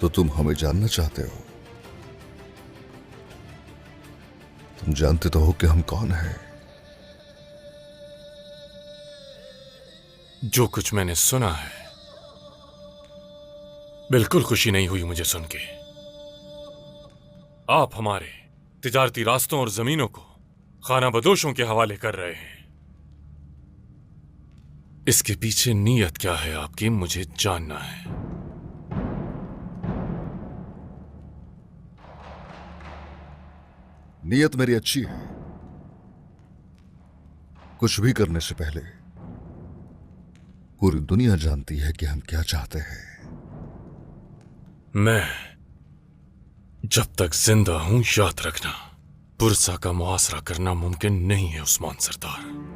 तो तुम हमें जानना चाहते हो? तुम जानते तो हो कि हम कौन हैं। जो कुछ मैंने सुना है, बिल्कुल खुशी नहीं हुई मुझे सुन के। आप हमारे तिजारती रास्तों और जमीनों को खानाबदोशों के हवाले कर रहे हैं। इसके पीछे नीयत क्या है आपकी, मुझे जानना है। नीयत मेरी अच्छी है। कुछ भी करने से पहले पूरी दुनिया जानती है कि हम क्या चाहते हैं। मैं जब तक जिंदा हूं, याद रखना, पुरसा का मुआसरा करना मुमकिन नहीं है उस्मान सरदार।